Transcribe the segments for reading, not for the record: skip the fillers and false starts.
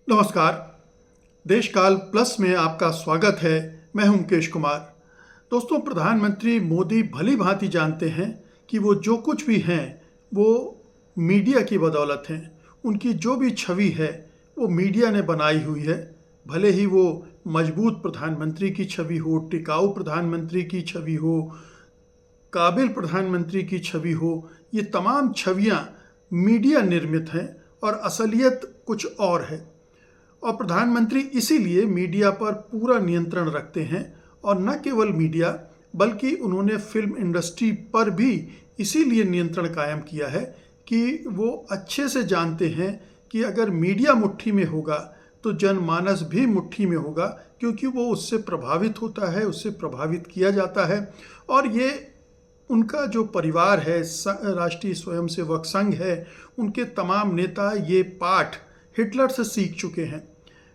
नमस्कार। देशकाल प्लस में आपका स्वागत है। मैं हूं मुकेश कुमार। दोस्तों, प्रधानमंत्री मोदी भली भांति जानते हैं कि वो जो कुछ भी हैं वो मीडिया की बदौलत हैं। उनकी जो भी छवि है वो मीडिया ने बनाई हुई है। भले ही वो मजबूत प्रधानमंत्री की छवि हो, टिकाऊ प्रधानमंत्री की छवि हो, काबिल प्रधानमंत्री की छवि हो, ये तमाम छवियां मीडिया निर्मित हैं और असलियत कुछ और है। और प्रधानमंत्री इसीलिए मीडिया पर पूरा नियंत्रण रखते हैं। और न केवल मीडिया बल्कि उन्होंने फिल्म इंडस्ट्री पर भी इसीलिए नियंत्रण कायम किया है कि वो अच्छे से जानते हैं कि अगर मीडिया मुट्ठी में होगा तो जनमानस भी मुट्ठी में होगा, क्योंकि वो उससे प्रभावित होता है, उससे प्रभावित किया जाता है। और ये उनका जो परिवार है, राष्ट्रीय स्वयंसेवक संघ है, उनके तमाम नेता ये पाठ हिटलर से सीख चुके हैं।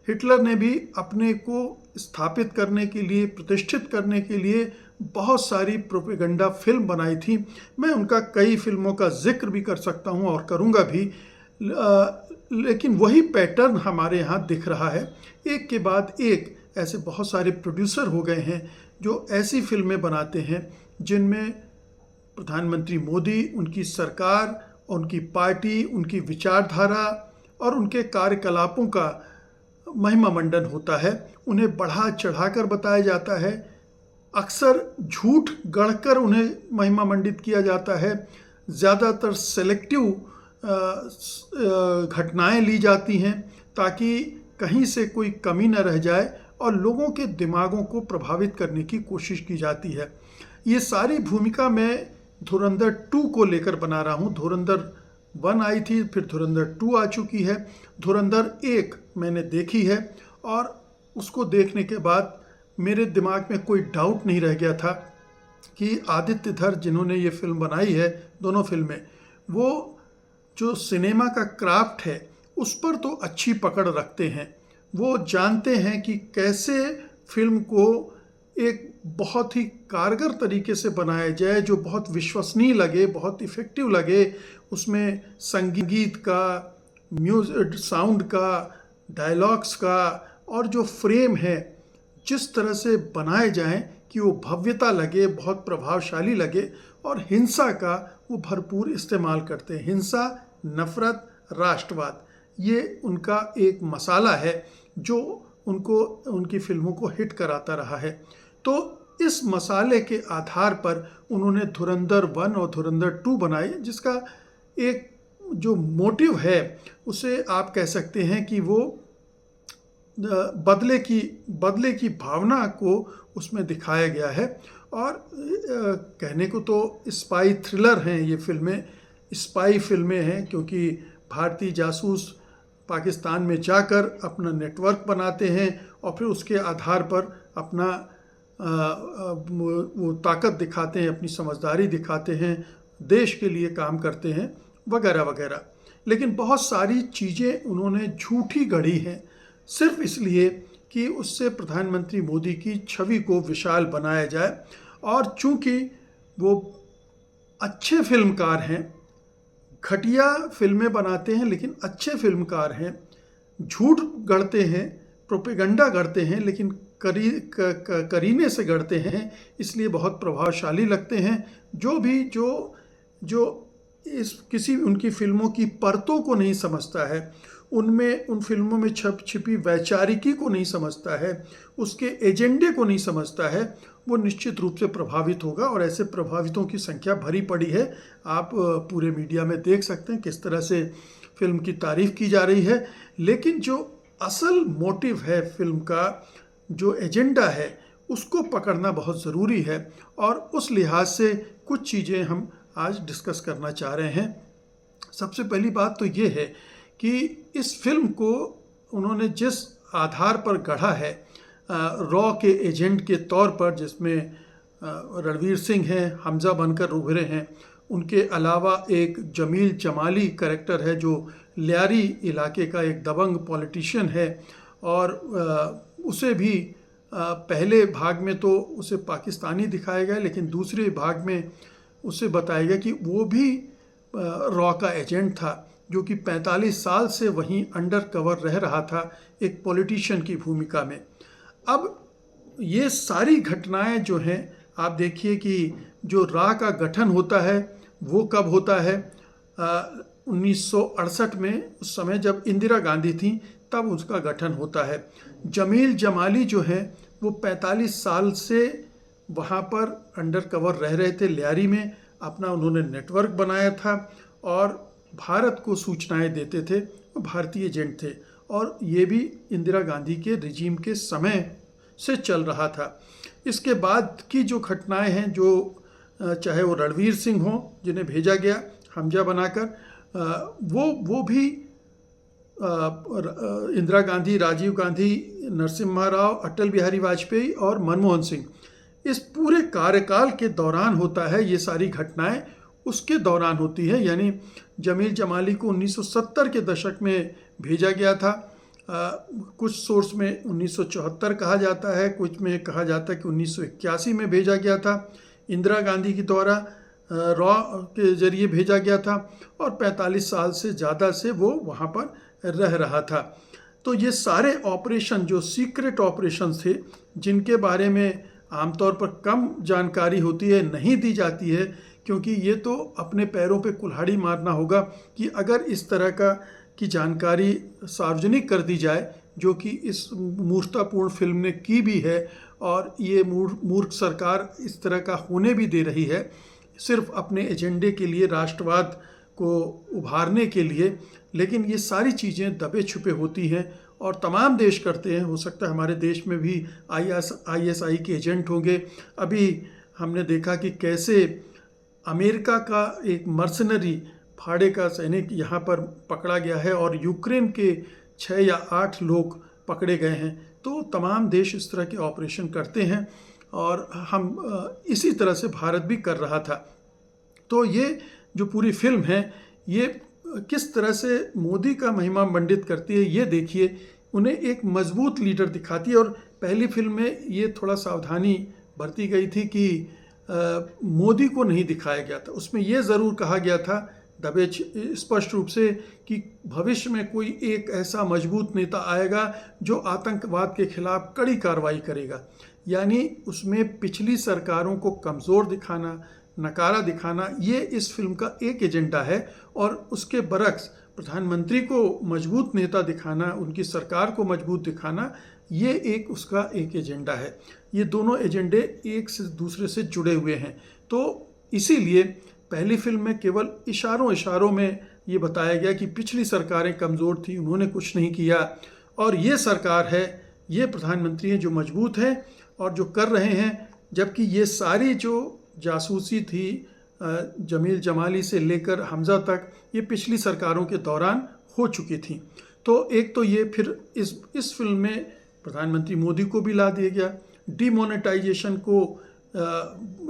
हिटलर ने भी अपने को स्थापित करने के लिए, प्रतिष्ठित करने के लिए बहुत सारी प्रोपेगेंडा फिल्म बनाई थी। मैं उनका कई फिल्मों का जिक्र भी कर सकता हूं और करूंगा भी, लेकिन वही पैटर्न हमारे यहाँ दिख रहा है। एक के बाद एक ऐसे बहुत सारे प्रोड्यूसर हो गए हैं जो ऐसी फिल्में बनाते हैं जिनमें प्रधानमंत्री मोदी, उनकी सरकार, उनकी पार्टी, उनकी विचारधारा और उनके कार्यकलापों का महिमा मंडन होता है। उन्हें बढ़ा चढ़ाकर बताया जाता है, अक्सर झूठ गढ़कर उन्हें महिमा मंडित किया जाता है। ज़्यादातर सेलेक्टिव घटनाएं ली जाती हैं ताकि कहीं से कोई कमी न रह जाए और लोगों के दिमागों को प्रभावित करने की कोशिश की जाती है। ये सारी भूमिका मैं धुरंधर 2 को लेकर बना रहा हूँ। धुरंधर 1 आई थी, फिर धुरंधर 2 आ चुकी है। धुरंधर 1 मैंने देखी है और उसको देखने के बाद मेरे दिमाग में कोई डाउट नहीं रह गया था कि आदित्य धर जिन्होंने ये फिल्म बनाई है, दोनों फिल्में, वो जो सिनेमा का क्राफ्ट है उस पर तो अच्छी पकड़ रखते हैं। वो जानते हैं कि कैसे फिल्म को एक बहुत ही कारगर तरीके से बनाया जाए जो बहुत विश्वसनीय लगे, बहुत इफ़ेक्टिव लगे। उसमें संगीत का, म्यूजिक, साउंड का, डायलॉग्स का और जो फ्रेम है जिस तरह से बनाए जाएं कि वो भव्यता लगे, बहुत प्रभावशाली लगे। और हिंसा का वो भरपूर इस्तेमाल करते हैं। हिंसा, नफरत, राष्ट्रवाद, ये उनका एक मसाला है जो उनको, उनकी फिल्मों को हिट कराता रहा है। तो इस मसाले के आधार पर उन्होंने धुरंधर 1 और धुरंधर 2 बनाई, जिसका एक जो मोटिव है उसे आप कह सकते हैं कि वो बदले की भावना को उसमें दिखाया गया है। और कहने को तो स्पाई थ्रिलर हैं ये फिल्में, स्पाई फिल्में हैं, क्योंकि भारतीय जासूस पाकिस्तान में जाकर अपना नेटवर्क बनाते हैं और फिर उसके आधार पर अपना वो ताकत दिखाते हैं, अपनी समझदारी दिखाते हैं, देश के लिए काम करते हैं वगैरह वगैरह। लेकिन बहुत सारी चीज़ें उन्होंने झूठी गढ़ी हैं सिर्फ इसलिए कि उससे प्रधानमंत्री मोदी की छवि को विशाल बनाया जाए। और चूंकि वो अच्छे फिल्मकार हैं, घटिया फिल्में बनाते हैं लेकिन अच्छे फिल्मकार हैं, झूठ गढ़ते हैं, प्रोपेगेंडा गढ़ते हैं, लेकिन करीने से गढ़ते हैं, इसलिए बहुत प्रभावशाली लगते हैं। जो इस किसी उनकी फिल्मों की परतों को नहीं समझता है, उन फिल्मों में छिपी वैचारिकी को नहीं समझता है, उसके एजेंडे को नहीं समझता है, वो निश्चित रूप से प्रभावित होगा। और ऐसे प्रभावितों की संख्या भरी पड़ी है। आप पूरे मीडिया में देख सकते हैं किस तरह से फिल्म की तारीफ की जा रही है। लेकिन जो असल मोटिव है फिल्म का, जो एजेंडा है, उसको पकड़ना बहुत ज़रूरी है। और उस लिहाज से कुछ चीज़ें हम आज डिस्कस करना चाह रहे हैं। सबसे पहली बात तो ये है कि इस फिल्म को उन्होंने जिस आधार पर गढ़ा है, रॉ के एजेंट के तौर पर, जिसमें रणवीर सिंह हैं, हमजा बनकर उभरे हैं, उनके अलावा एक जमील जमाली कैरेक्टर है जो लियारी इलाके का एक दबंग पॉलिटिशियन है। और उसे भी पहले भाग में तो उसे पाकिस्तानी दिखाया गया, लेकिन दूसरे भाग में उसे बताया गया कि वो भी रॉ का एजेंट था जो कि 45 साल से वहीं अंडर कवर रह रहा था एक पॉलिटिशियन की भूमिका में। अब ये सारी घटनाएं जो हैं, आप देखिए कि जो रा का गठन होता है वो कब होता है, 1968 में, उस समय जब इंदिरा गांधी थी तब उसका गठन होता है। जमील जमाली जो है वो 45 साल से वहाँ पर अंडर कवर रह रहे थे लियारी में, अपना उन्होंने नेटवर्क बनाया था और भारत को सूचनाएं देते थे, वो भारतीय एजेंट थे और ये भी इंदिरा गांधी के रिजीम के समय से चल रहा था। इसके बाद की जो घटनाएं हैं, जो चाहे वो रणवीर सिंह हो जिन्हें भेजा गया हमजा बनाकर, वो भी इंदिरा गांधी, राजीव गांधी, नरसिम्हा राव, अटल बिहारी वाजपेयी और मनमोहन सिंह, इस पूरे कार्यकाल के दौरान होता है। ये सारी घटनाएं उसके दौरान होती है। यानी जमील जमाली को 1970 के दशक में भेजा गया था। कुछ सोर्स में 1974 कहा जाता है, कुछ में कहा जाता है कि 1981 में भेजा गया था, इंदिरा गांधी के द्वारा रॉ के जरिए भेजा गया था और 45 साल से ज़्यादा से वो वहाँ पर रह रहा था। तो ये सारे ऑपरेशन जो सीक्रेट ऑपरेशन थे, जिनके बारे में आमतौर पर कम जानकारी होती है, नहीं दी जाती है, क्योंकि ये तो अपने पैरों पे कुल्हाड़ी मारना होगा कि अगर इस तरह की जानकारी सार्वजनिक कर दी जाए, जो कि इस मूर्खतापूर्ण फिल्म ने की भी है और ये मूर्ख सरकार इस तरह का होने भी दे रही है, सिर्फ अपने एजेंडे के लिए, राष्ट्रवाद को उभारने के लिए। लेकिन ये सारी चीज़ें दबे छुपे होती हैं और तमाम देश करते हैं। हो सकता है हमारे देश में भी ISI के एजेंट होंगे। अभी हमने देखा कि कैसे अमेरिका का एक मर्सनरी फाड़े का सैनिक यहाँ पर पकड़ा गया है और यूक्रेन के 6 या 8 लोग पकड़े गए हैं। तो तमाम देश इस तरह के ऑपरेशन करते हैं और हम इसी तरह से भारत भी कर रहा था। तो ये जो पूरी फिल्म है, ये किस तरह से मोदी का महिमा मंडित करती है, ये देखिए। उन्हें एक मजबूत लीडर दिखाती है और पहली फिल्म में ये थोड़ा सावधानी बरती गई थी कि मोदी को नहीं दिखाया गया था। उसमें ये ज़रूर कहा गया था दबे स्पष्ट रूप से कि भविष्य में कोई एक ऐसा मजबूत नेता आएगा जो आतंकवाद के खिलाफ कड़ी कार्रवाई करेगा। यानी उसमें पिछली सरकारों को कमज़ोर दिखाना, नकारा दिखाना, ये इस फिल्म का एक एजेंडा है। और उसके बरक्स प्रधानमंत्री को मजबूत नेता दिखाना, उनकी सरकार को मजबूत दिखाना, ये उसका एक एजेंडा है। ये दोनों एजेंडे एक से दूसरे से जुड़े हुए हैं। तो इसीलिए पहली फिल्म में केवल इशारों में ये बताया गया कि पिछली सरकारें कमज़ोर थी, उन्होंने कुछ नहीं किया, और ये सरकार है, ये प्रधानमंत्री हैं जो मजबूत हैं और जो कर रहे हैं। जबकि ये सारी जो जासूसी थी जमील जमाली से लेकर हमजा तक, ये पिछली सरकारों के दौरान हो चुकी थी। तो एक तो ये, फिर इस फिल्म में प्रधानमंत्री मोदी को भी ला दिया गया। डीमोनेटाइजेशन को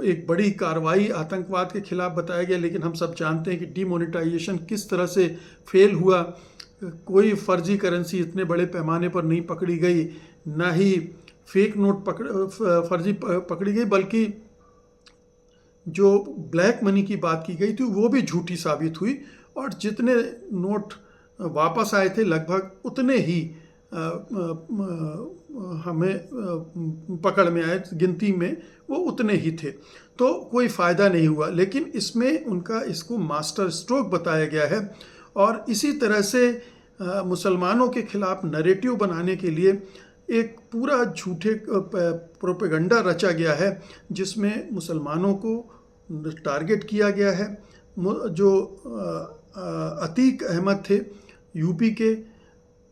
एक बड़ी कार्रवाई आतंकवाद के खिलाफ बताया गया, लेकिन हम सब जानते हैं कि डीमोनेटाइजेशन किस तरह से फेल हुआ। कोई फर्जी करेंसी इतने बड़े पैमाने पर नहीं पकड़ी गई, ना ही फेक नोट फर्जी पकड़ी गई, बल्कि जो ब्लैक मनी की बात की गई थी वो भी झूठी साबित हुई और जितने नोट वापस आए थे लगभग उतने ही हमें पकड़ में आए, गिनती में वो उतने ही थे। तो कोई फ़ायदा नहीं हुआ। लेकिन इसमें उनका इसको मास्टर स्ट्रोक बताया गया है। और इसी तरह से मुसलमानों के खिलाफ नैरेटिव बनाने के लिए एक पूरा झूठे प्रोपेगेंडा रचा गया है, जिसमें मुसलमानों को टारगेट किया गया है। जो अतीक अहमद थे, यूपी के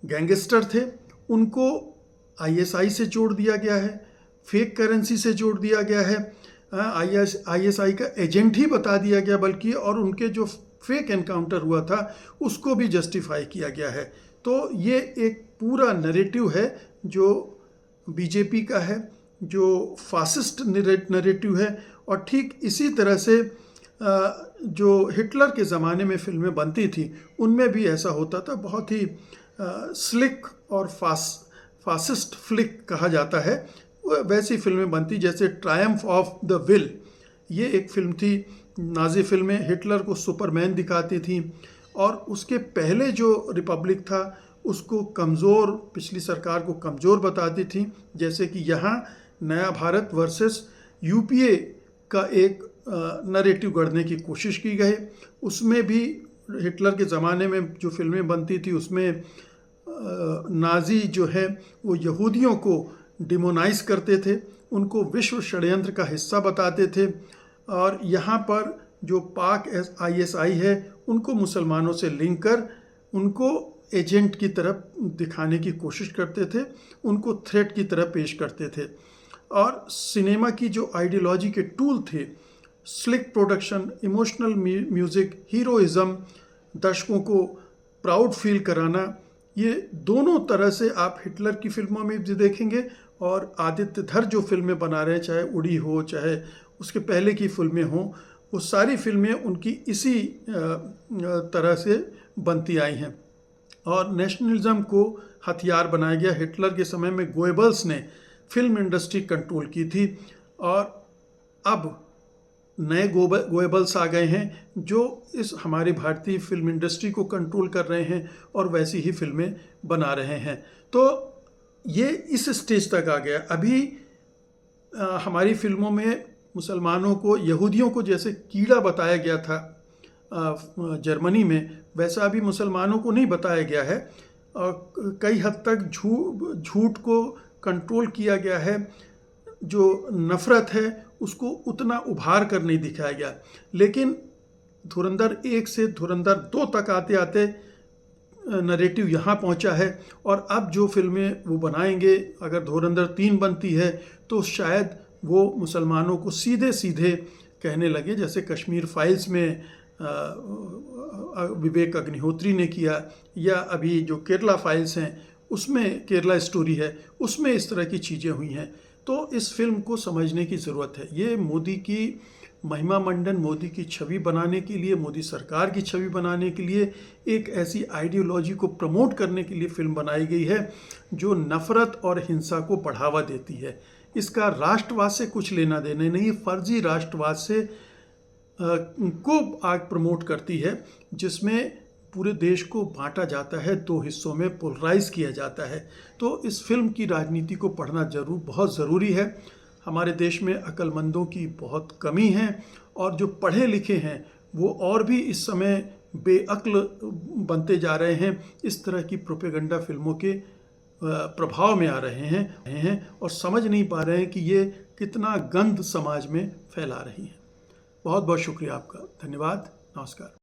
गैंगस्टर थे, उनको ISI से जोड़ दिया गया है, फेक करेंसी से जोड़ दिया गया है, ISI का एजेंट ही बता दिया गया बल्कि, और उनके जो फेक एनकाउंटर हुआ था उसको भी जस्टिफाई किया गया है। तो ये एक पूरा नैरेटिव है जो बीजेपी का है, जो फासिस्ट नैरेटिव है। और ठीक इसी तरह से जो हिटलर के ज़माने में फिल्में बनती थी उनमें भी ऐसा होता था। बहुत ही स्लिक और फासिस्ट फ्लिक कहा जाता है, वैसी फिल्में बनती। जैसे ट्रायम्फ ऑफ द विल, ये एक फिल्म थी, नाजी फिल्में हिटलर को सुपरमैन दिखाती थी और उसके पहले जो रिपब्लिक था उसको कमज़ोर, पिछली सरकार को कमज़ोर बताती थी। जैसे कि यहाँ नया भारत वर्सेस यूपीए का एक नरेटिव गढ़ने की कोशिश की गई। उसमें भी हिटलर के ज़माने में जो फिल्में बनती थी उसमें नाज़ी जो है वो यहूदियों को डिमोनाइज करते थे, उनको विश्व षड्यंत्र का हिस्सा बताते थे। और यहाँ पर जो पाक आईएसआई है उनको मुसलमानों से लिंक कर उनको एजेंट की तरफ दिखाने की कोशिश करते थे, उनको थ्रेट की तरह पेश करते थे। और सिनेमा की जो आइडियोलॉजी के टूल थे, slick production, emotional music, heroism, दर्शकों को प्राउड फील कराना, ये दोनों तरह से आप हिटलर की फिल्मों में भी देखेंगे और आदित्य धर जो फिल्में बना रहे हैं, चाहे उड़ी हो चाहे उसके पहले की फिल्में हों, वो सारी फिल्में उनकी इसी तरह से बनती आई हैं। और नेशनलिज्म को हथियार बनाया गया। हिटलर के समय में गोएबल्स ने फिल्म इंडस्ट्री कंट्रोल की थी और अब नए गोएबल्स आ गए हैं जो इस हमारी भारतीय फिल्म इंडस्ट्री को कंट्रोल कर रहे हैं और वैसी ही फिल्में बना रहे हैं। तो ये इस स्टेज तक आ गया। अभी हमारी फिल्मों में मुसलमानों को, यहूदियों को जैसे कीड़ा बताया गया था जर्मनी में, वैसा अभी मुसलमानों को नहीं बताया गया है। कई हद तक झूठ को कंट्रोल किया गया है। जो नफ़रत है उसको उतना उभार कर नहीं दिखाया गया। लेकिन धुरंधर 1 से धुरंधर 2 तक आते आते नरेटिव यहाँ पहुँचा है। और अब जो फिल्में वो बनाएंगे, अगर धुरंधर 3 बनती है तो शायद वो मुसलमानों को सीधे सीधे कहने लगे, जैसे कश्मीर फाइल्स में विवेक अग्निहोत्री ने किया, या अभी जो केरला फाइल्स हैं उसमें, केरला स्टोरी है उसमें इस तरह की चीज़ें हुई हैं। तो इस फिल्म को समझने की ज़रूरत है। ये मोदी की महिमा मंडन, मोदी की छवि बनाने के लिए, मोदी सरकार की छवि बनाने के लिए, एक ऐसी आइडियोलॉजी को प्रमोट करने के लिए फिल्म बनाई गई है जो नफ़रत और हिंसा को बढ़ावा देती है। इसका राष्ट्रवाद से कुछ लेना देना नहीं, फर्जी राष्ट्रवाद से को आग प्रमोट करती है, जिसमें पूरे देश को बांटा जाता है, 2 हिस्सों में पोलराइज किया जाता है। तो इस फिल्म की राजनीति को पढ़ना बहुत ज़रूरी है। हमारे देश में अक्लमंदों की बहुत कमी है और जो पढ़े लिखे हैं वो और भी इस समय बेअक्ल बनते जा रहे हैं। इस तरह की प्रोपेगेंडा फिल्मों के प्रभाव में आ रहे हैं और समझ नहीं पा रहे हैं कि ये कितना गंद समाज में फैला रही हैं। बहुत बहुत शुक्रिया आपका। धन्यवाद। नमस्कार।